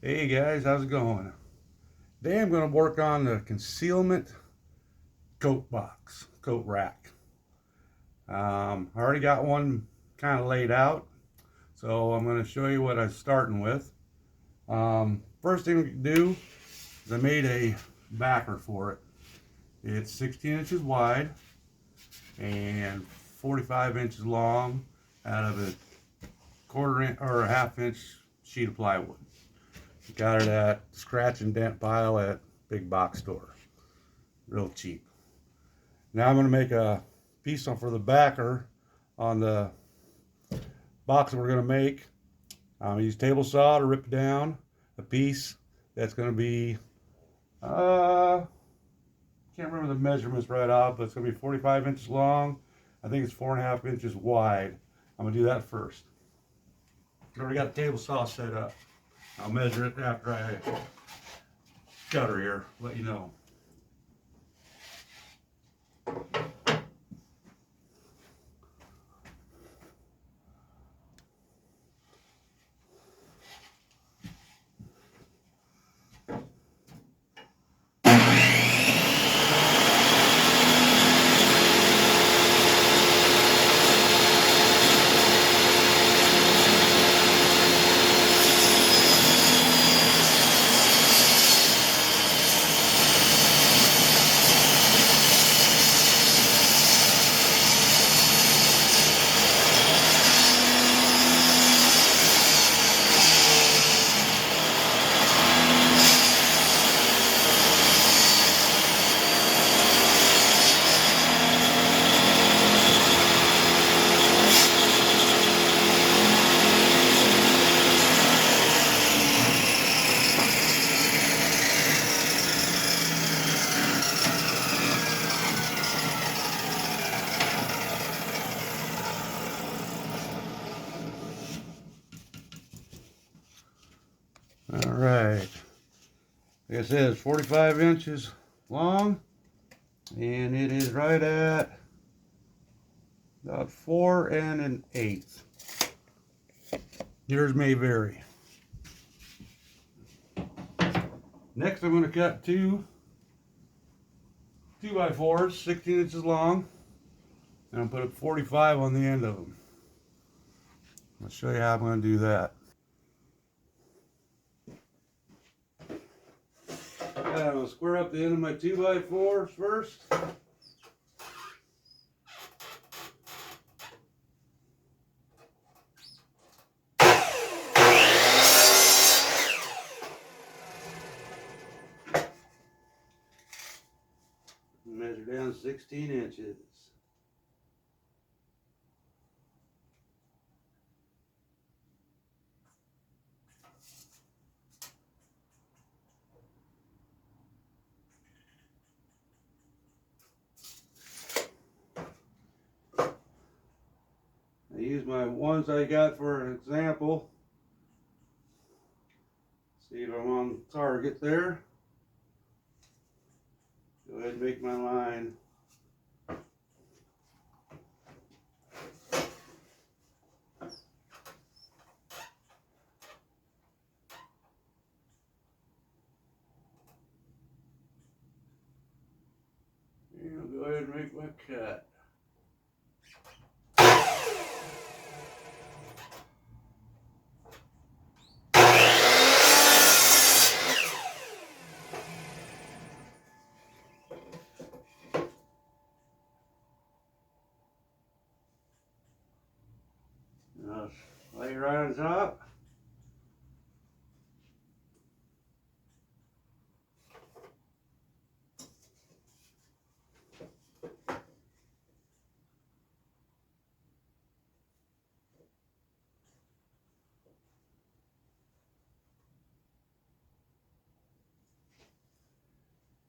Hey guys, how's it going? Today I'm going to work on the concealment coat rack. I already got one kind of laid out, so I'm going to show you what I'm starting with. First thing we can do is I made a backer for it. It's 16 inches wide and 45 inches long out of a quarter inch or a half inch sheet of plywood. Got it at scratch and dent pile at big box store. Real cheap. Now I'm going to make a piece for the backer on the box that we're going to make. Use table saw to rip down a piece that's going to be, can't remember the measurements right off, but it's going to be 45 inches long. I think it's 4.5 inches wide. I'm going to do that first. I already got a table saw set up. I'll measure it after I cut her here, let you know. All right. Like I said, it's 45 inches long, and it is right at about 4 1/8. Yours may vary. Next, I'm going to cut two 2x4s, 16 inches long, and I'll put a 45 on the end of them. I'll show you how I'm going to do that. I'm going to square up the end of my 2x4s first. Measure down 16 inches. I use my ones I got for an example. See if I'm on target there. Go ahead and make my line. And I'll go ahead and make my cut. Now lay it right on top.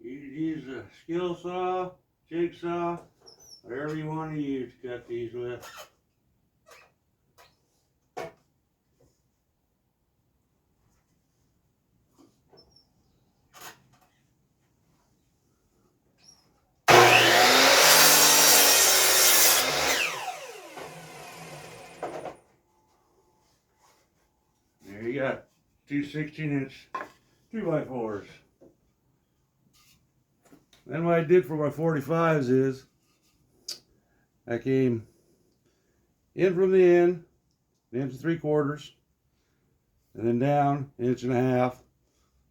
You can use a skill saw, jigsaw, whatever you want to use to cut these with. There you got two 16-inch 2x4s. Then what I did for my 45s is I came in from the end, 1 3/4 inches, and then down 1.5 inches,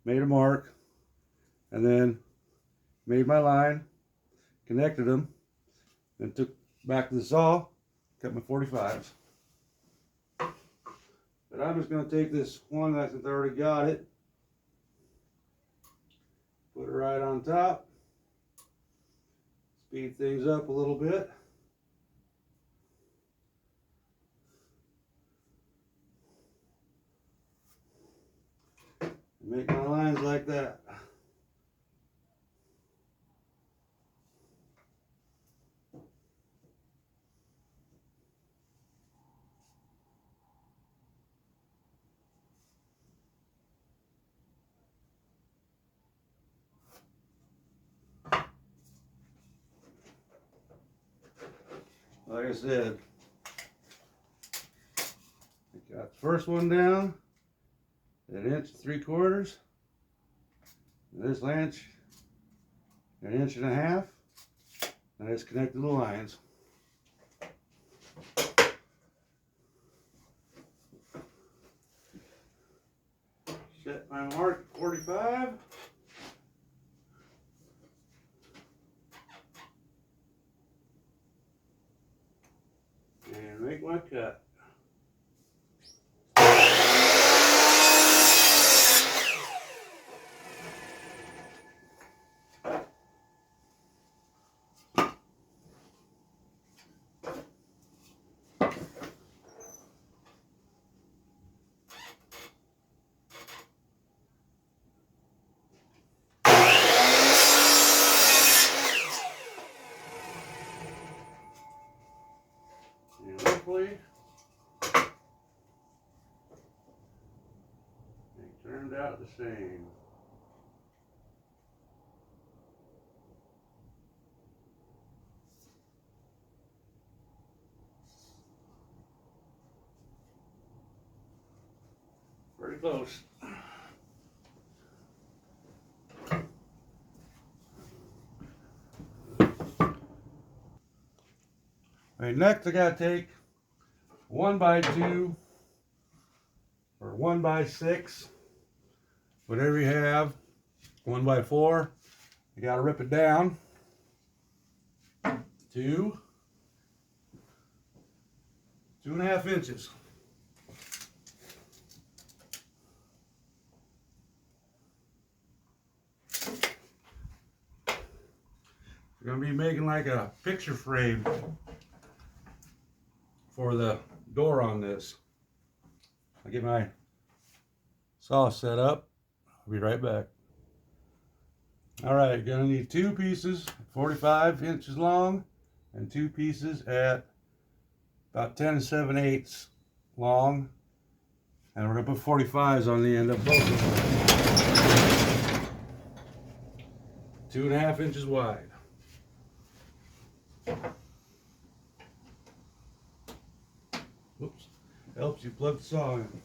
made a mark, and then made my line, connected them, then took back to the saw, cut my 45s. But I'm just going to take this one that I already got it, put it right on top, speed things up a little bit. Make my lines like that. Like I said, I got the first one down at 1 3/4 inches. This inch, 1.5 inches, and I just connected the lines. Set my mark at 45. And make my cut. And hopefully it turned out the same. Pretty close. Alright, next I gotta take 1x2 or 1x6, whatever you have, 1x4. You gotta rip it down to 2.5 inches. We're gonna be making like a picture frame for the door on this. I'll get my saw set up. I'll be right back. All right, gonna need 2 pieces, 45 inches long, and 2 pieces at about 10 7/8 long. And we're gonna put 45s on the end of both of them. 2.5 inches wide. Whoops, helps you plug the saw in.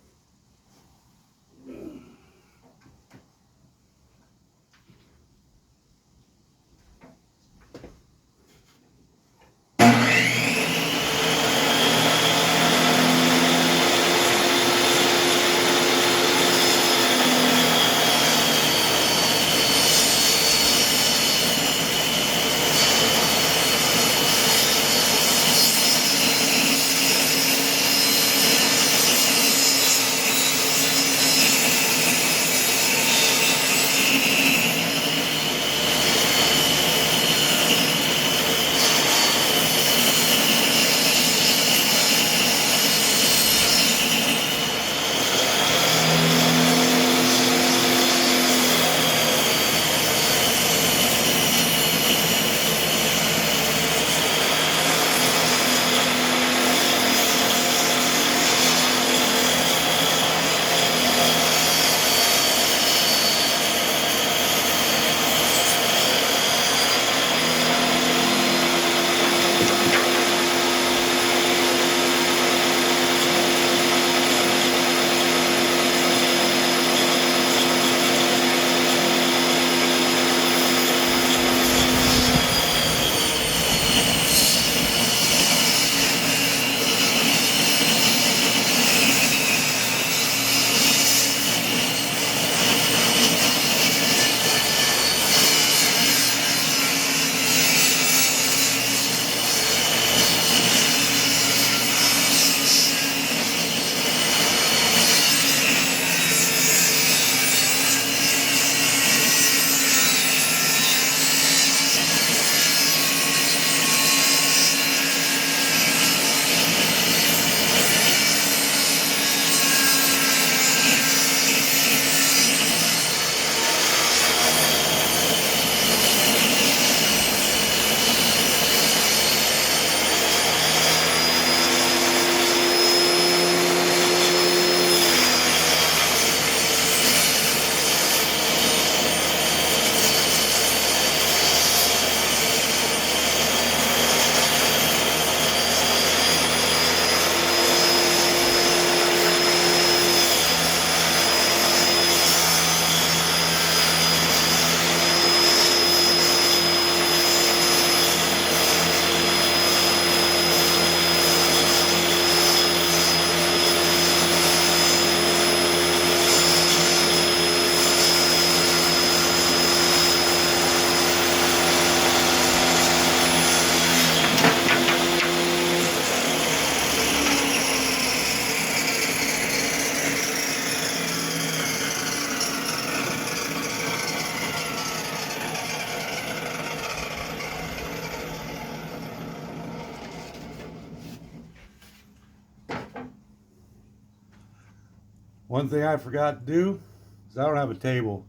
One thing I forgot to do is I don't have a table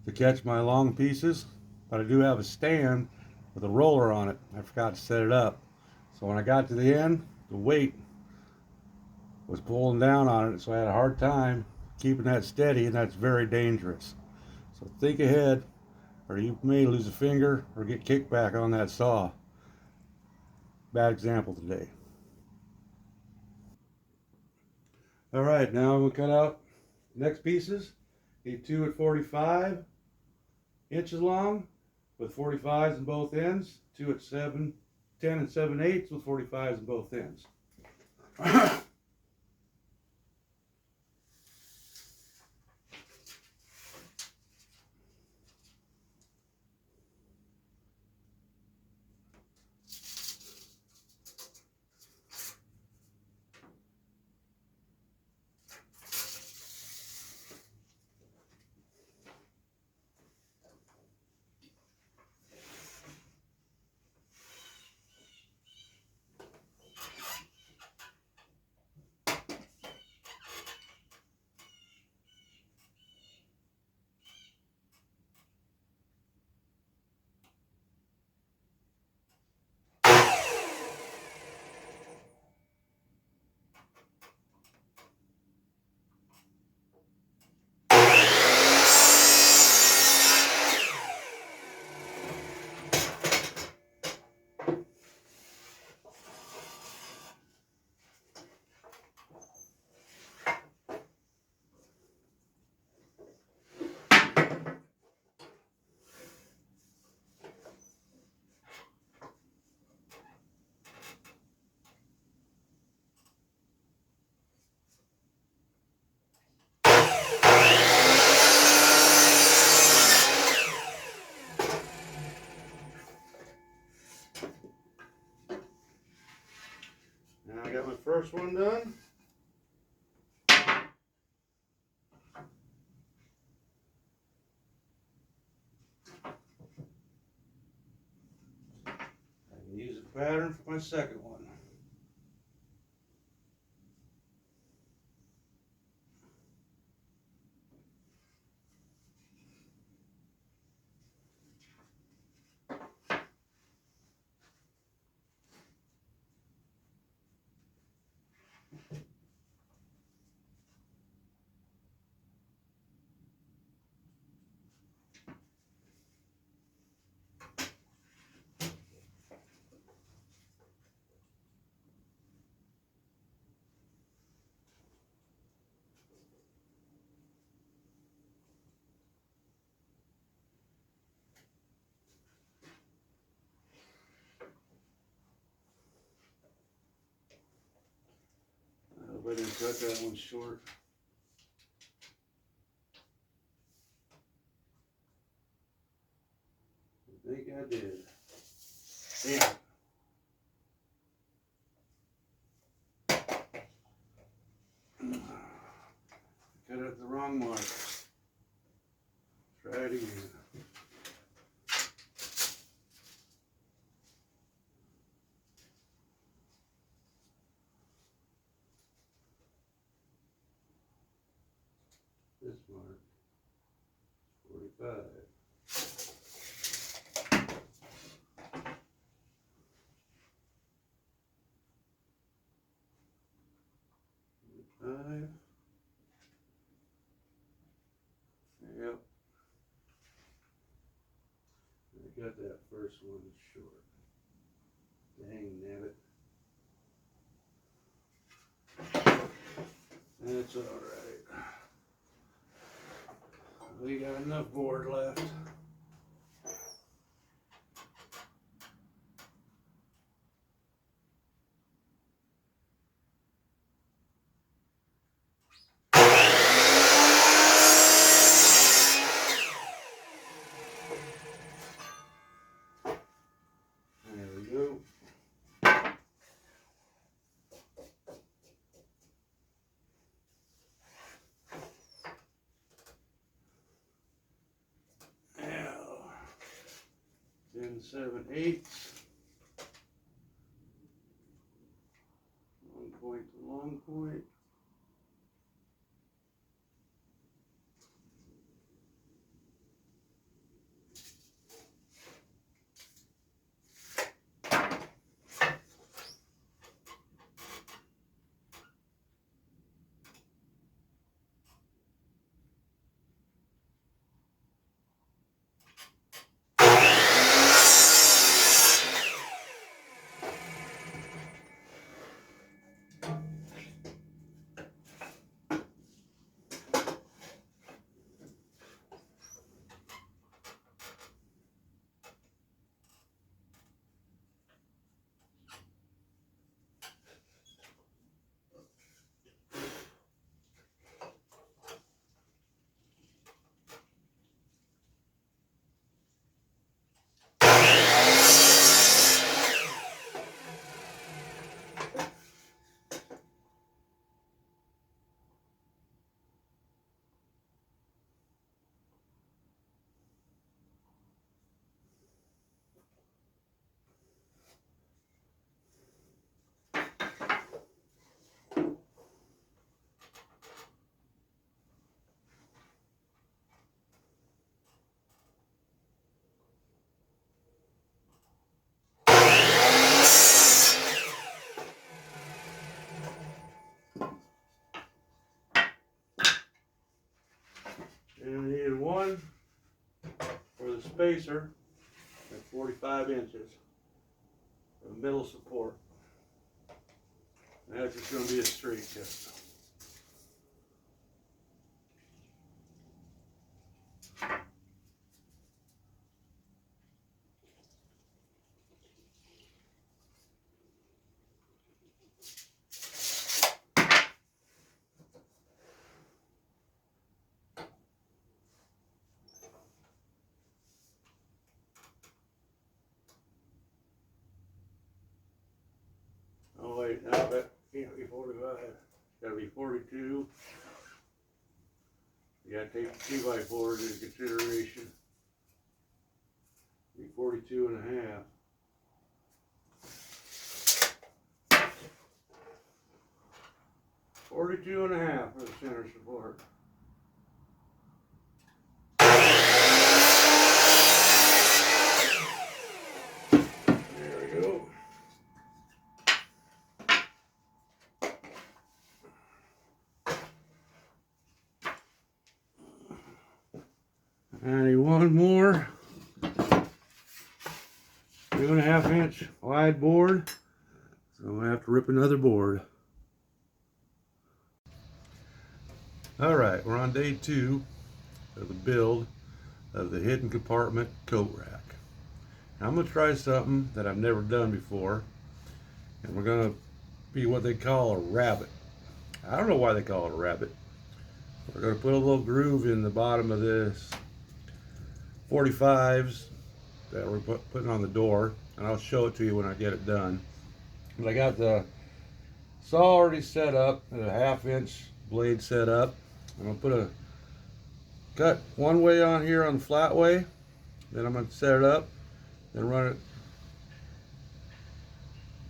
to catch my long pieces, but I do have a stand with a roller on it. I forgot to set it up. So when I got to the end, the weight was pulling down on it, so I had a hard time keeping that steady, and that's very dangerous. So think ahead, or you may lose a finger or get kicked back on that saw. Bad example today. All right, now I'm gonna cut out next pieces. Need two at 45 inches long with 45s in both ends. Two at 10 and 7/8 with 45s in both ends. Now I got my first one done. I can use a pattern for my second one. I hope I didn't cut that one short. I think I did. Damn. Cut out the wrong mark. Try it again. This mark, 45. Five. Yep. I got that first one short. Dang nabbit. That's alright. We got enough board left. There we go. Now, 10, 7/8. Long point to long point. spacer at 45 inches for the middle support. And that's just going to be a straight test. Oh wait, now that can't be 45. Gotta be 42. You gotta take the 2x4 into consideration. Be 42 and a half. $42.5 for the center support. There we go. I need one more 2.5 inch wide board, so I'm gonna have to rip another board. All right, we're on day 2 of the build of the hidden compartment coat rack. Now I'm gonna try something that I've never done before, and we're gonna be what they call a rabbet. I don't know why they call it a rabbet. We're gonna put a little groove in the bottom of this 45s that we're putting on the door, and I'll show it to you when I get it done. But I got the saw already set up, a 1/2 inch blade set up. I'm gonna put a cut one way on here on the flat way, then I'm gonna set it up, then run it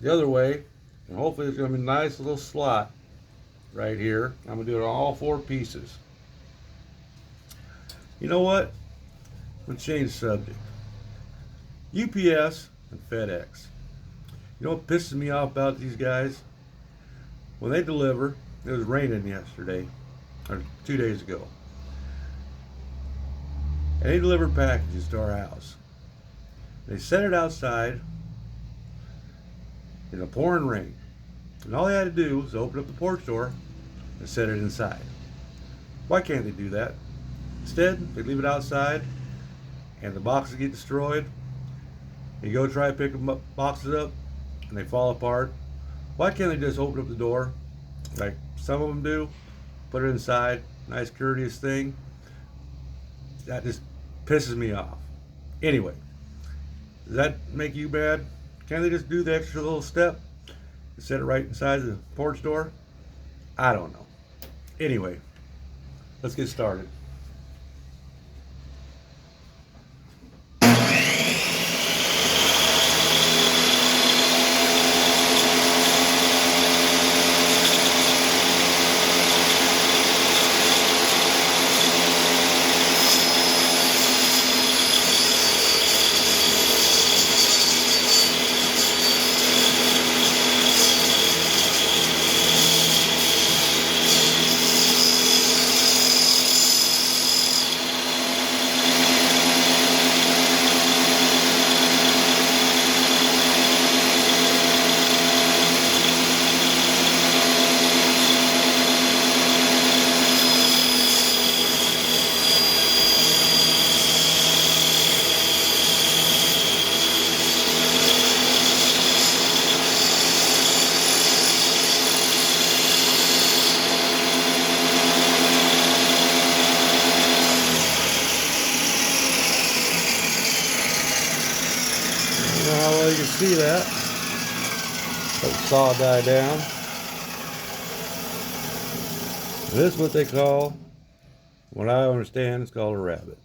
the other way, and hopefully it's gonna be a nice little slot right here. I'm gonna do it on all 4 pieces. You know what? I'm gonna change the subject. UPS and FedEx. You know what pisses me off about these guys? When they deliver, it was raining yesterday, or 2 days ago, and they delivered packages to our house. They set it outside in the pouring rain, and all they had to do was open up the porch door and set it inside. Why can't they do that? Instead, they leave it outside, and the boxes get destroyed. You go try to pick them up, boxes up, and they fall apart. Why can't they just open up the door, like some of them do, put it inside, nice courteous thing? That just pisses me off. Anyway, does that make you bad? Can't they just do the extra little step and set it right inside the porch door? I don't know. Anyway, let's get started. How well you can see that. Let the saw die down. This is what they call, what I understand, it's called a rabbet.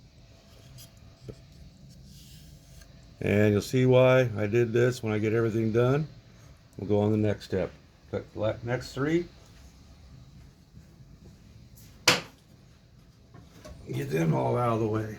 And you'll see why I did this when I get everything done. We'll go on the next step. Cut the next 3. Get them all out of the way.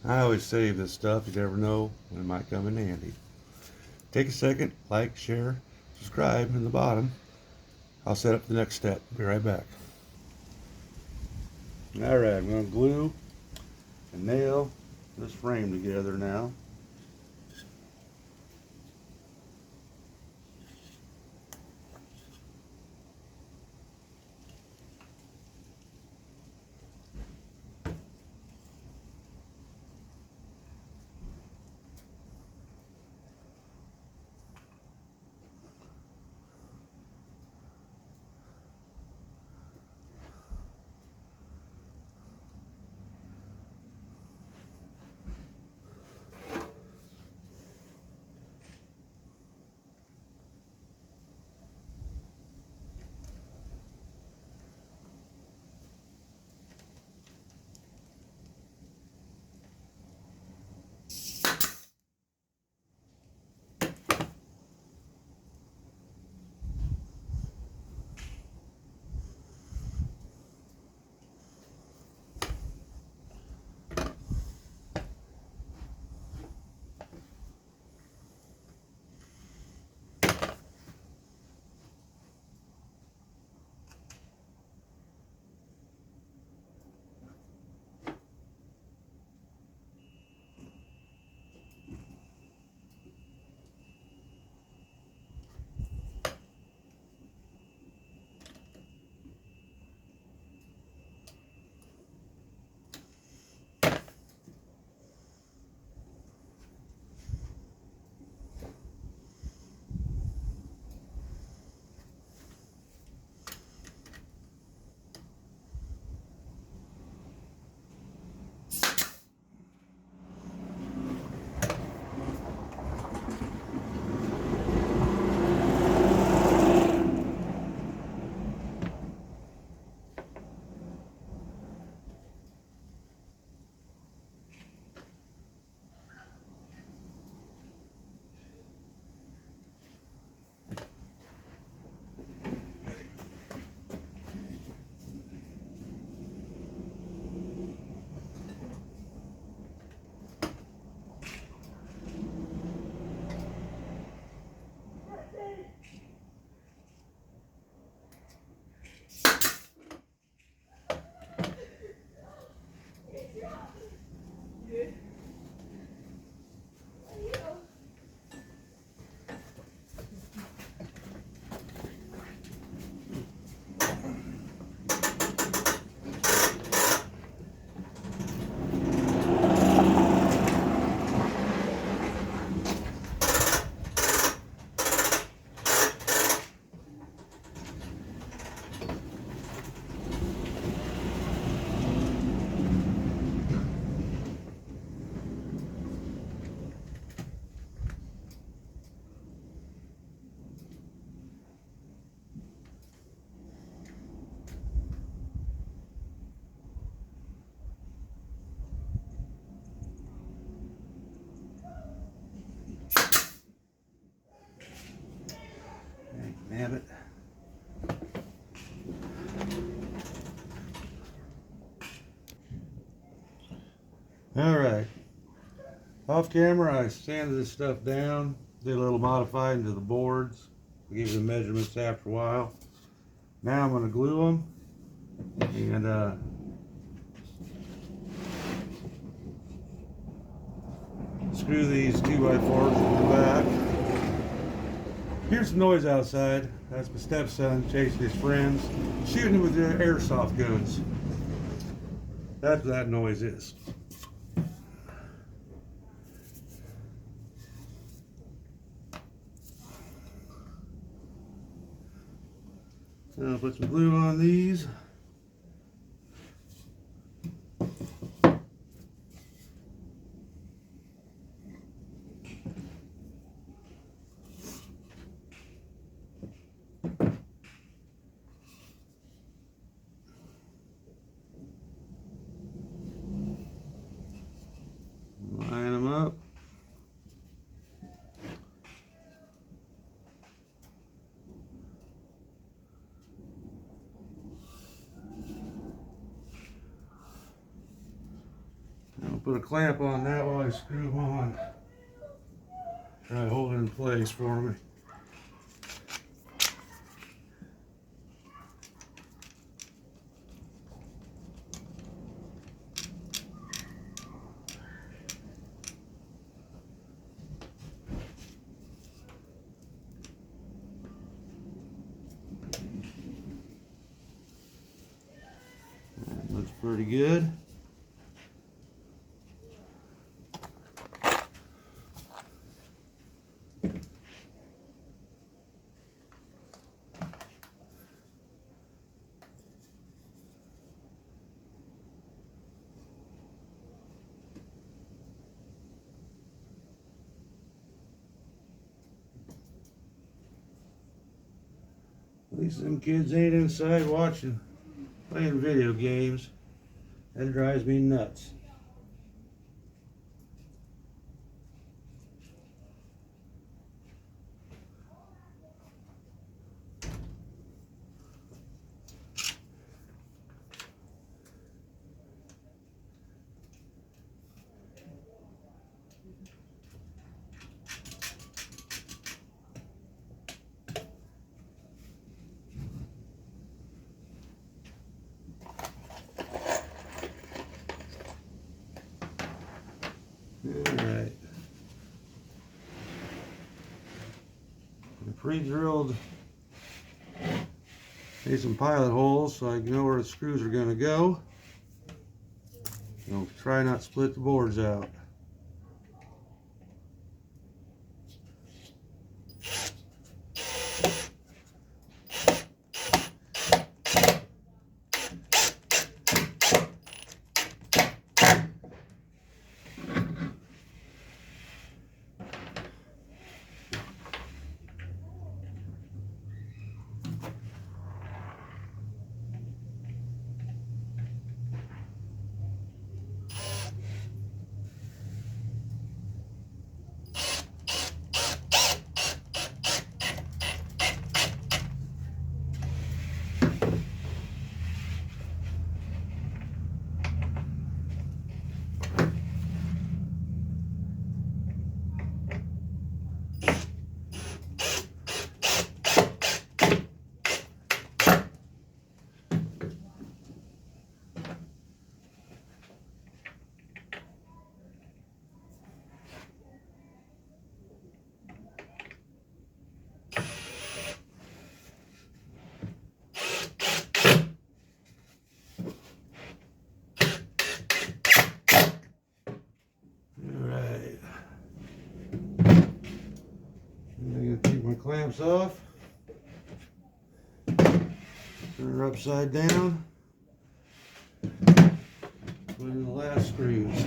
I always save this stuff. You never know when it might come in handy. Take a second, like, share, subscribe in the bottom. I'll set up the next step. Be right back. Alright, I'm going to glue and nail this frame together now. Damn it. Alright. Off camera, I sanded this stuff down, did a little modifying to the boards. I gave you the measurements after a while. Now I'm going to glue them and screw these 2x4s in the back. Here's some noise outside. That's my stepson chasing his friends, shooting with their airsoft guns. That's what that noise is. So I'll put some glue on these. Line them up. put a clamp on that while I screw them on. Try to hold it in place for me. That looks pretty good. At least them kids ain't inside playing video games. That drives me nuts. Alright. Pre-drilled made some pilot holes so I can know where the screws are going to go. I'll try not to split the boards out. Clamps off, turn her upside down, put in the last screws.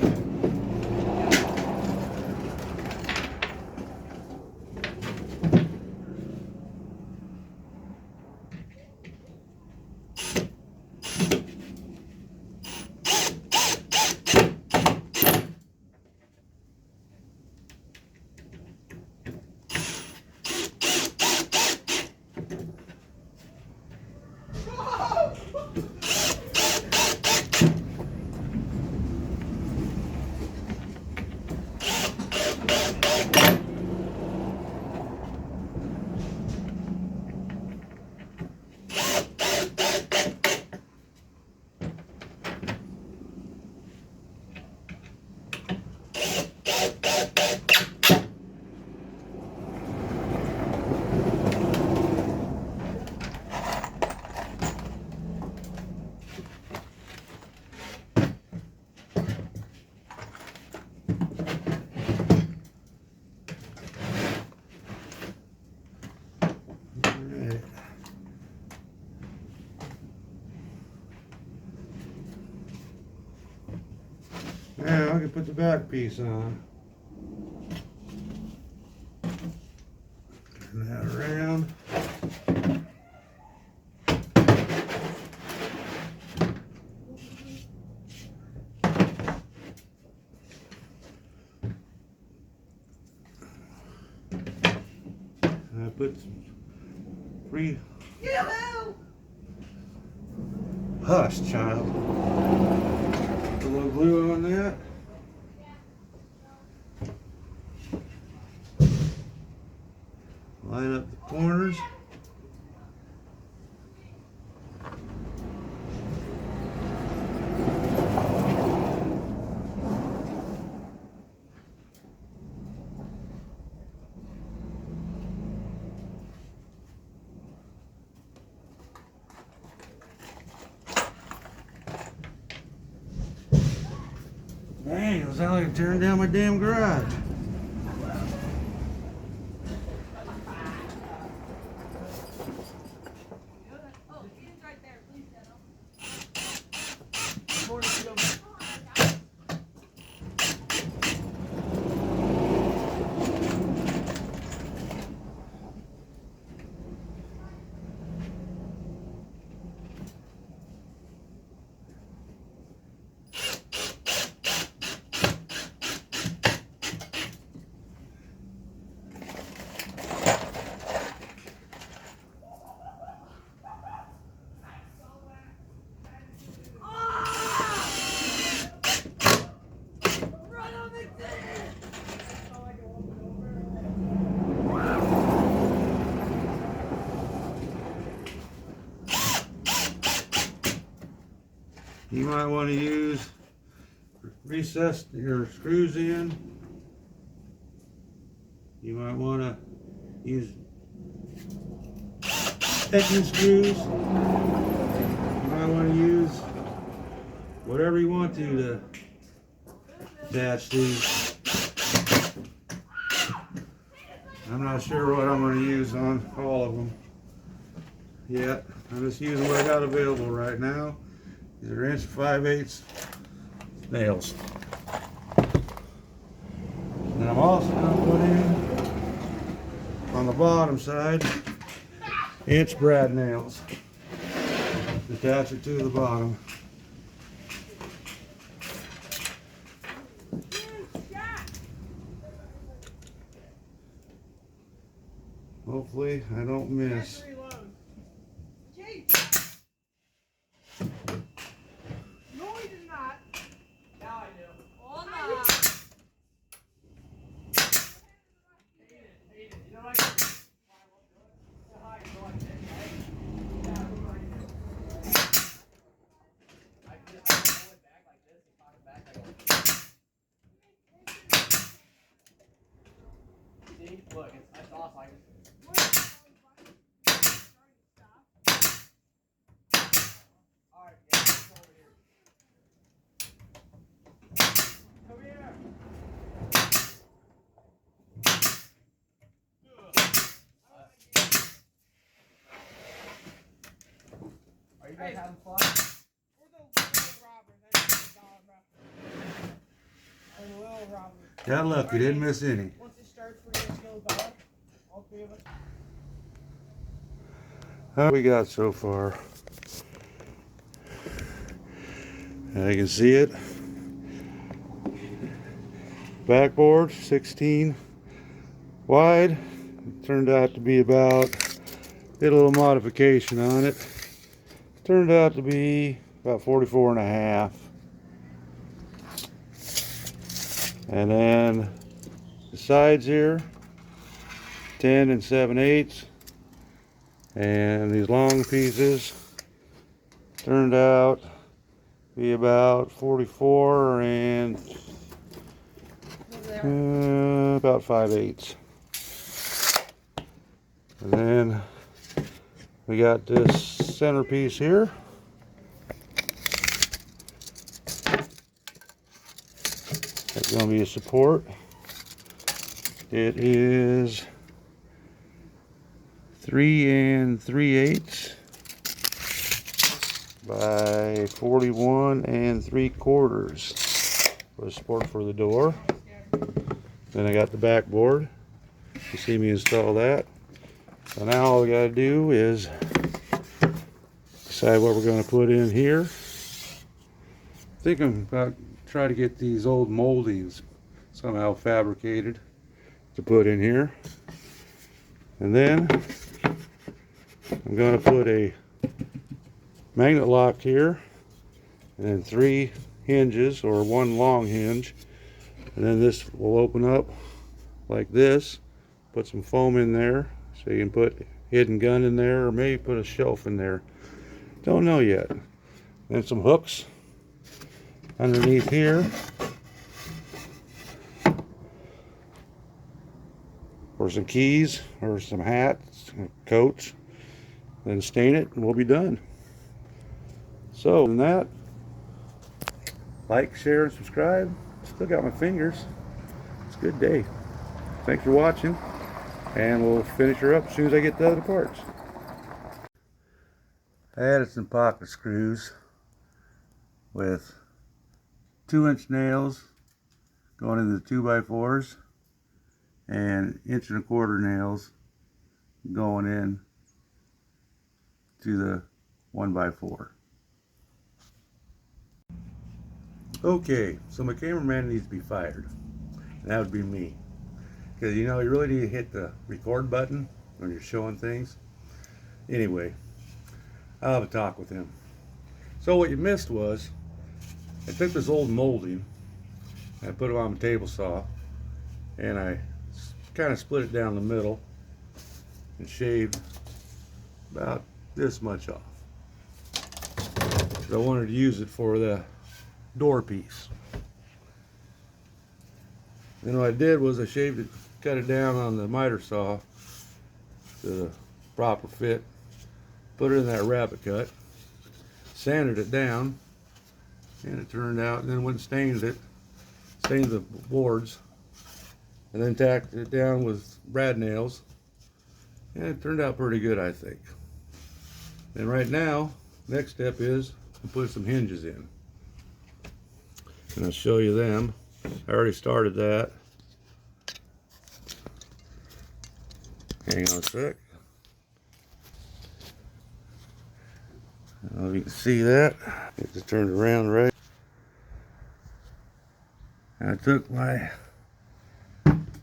Now I can put the back piece on. Turn that around. And I put some free. Hush, child. Put a little glue on that. line up the corners. Dang, it was out like tearing down my damn garage. You might want to use recess your screws in. You might want to use Heckman screws. You might want to use whatever you want to attach these. I'm not sure what I'm going to use on all of them yet. I'm just using what I got available right now. These are 1.5" nails. And I'm also going to put in, on the bottom side, inch brad nails. Attach it to the bottom. Hopefully I don't miss. Look, it's awesome. Alright, yeah, let's go over here. Over here. Are you guys having fun? We're the little robbers. That's the dog, bro. We're the little robbers. Got lucky, didn't miss any. Once it starts, we're gonna kill the dog. All three of us. How we got so far? I can see it. Backboard 16 wide. It turned out to be about, did a little modification on it. Turned out to be about 44.5. And then the sides here, 10 7/8. And these long pieces turned out to be about 44 and about 5/8. And then we got this centerpiece here. That's going to be a support. It is 3 3/8 by 41 3/4 for support for the door. Then I got the backboard. You see me install that. So now all we got to do is decide what we're going to put in here. I think I'm about to try to get these old moldings somehow fabricated to put in here. And then I'm going to put a magnet lock here, and then 3 hinges, or 1 long hinge, and then this will open up like this. Put some foam in there so So you can put hidden gun in there, or maybe put a shelf in there. Don't know yet. And some hooks underneath here. Or some keys, or some hats, coats. Then stain it, and we'll be done. So, other than that, like, share, and subscribe. Still got my fingers. It's a good day. Thanks for watching, and we'll finish her up as soon as I get the other parts. I added some pocket screws with 2-inch nails going into the 2x4s and 1.25-inch nails going in to the 1x4. Okay, so my cameraman needs to be fired. And that would be me. Because you know, you really need to hit the record button when you're showing things. Anyway, I'll have a talk with him. So what you missed was, I took this old molding, I put it on the table saw, and I kind of split it down the middle and shaved about this much off. So I wanted to use it for the door piece. Then what I did was I shaved it, cut it down on the miter saw to the proper fit, put it in that rabbit cut, sanded it down, and it turned out, and then went and stained the boards, and then tacked it down with brad nails, and it turned out pretty good, I think. And right now, next step is to put some hinges in. And I'll show you them. I already started that. Hang on a sec. I don't know if you can see that. Get this turned around right. I took my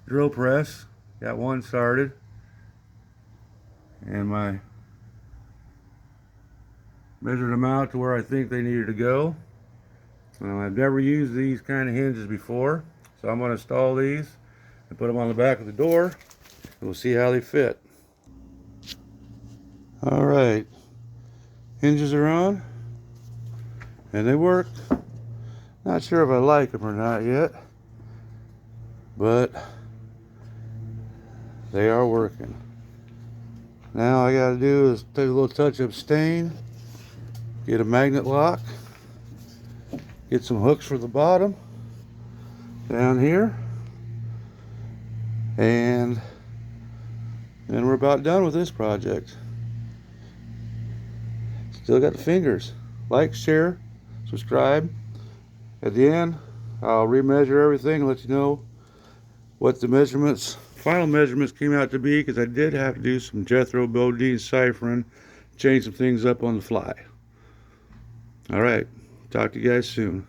drill press, got one started, and measured them out to where I think they needed to go. I've never used these kind of hinges before, so I'm going to install these and put them on the back of the door, and we'll see how they fit. Alright, hinges are on, and they work. Not sure if I like them or not yet, but they are working. Now all I got to do is take a little touch of stain, get a magnet lock, get some hooks for the bottom down here, and then we're about done with this project. Still got the fingers. Like, share, subscribe. At the end, I'll remeasure everything and let you know what the final measurements came out to be, because I did have to do some Jethro Bodine ciphering, change some things up on the fly. Alright, talk to you guys soon.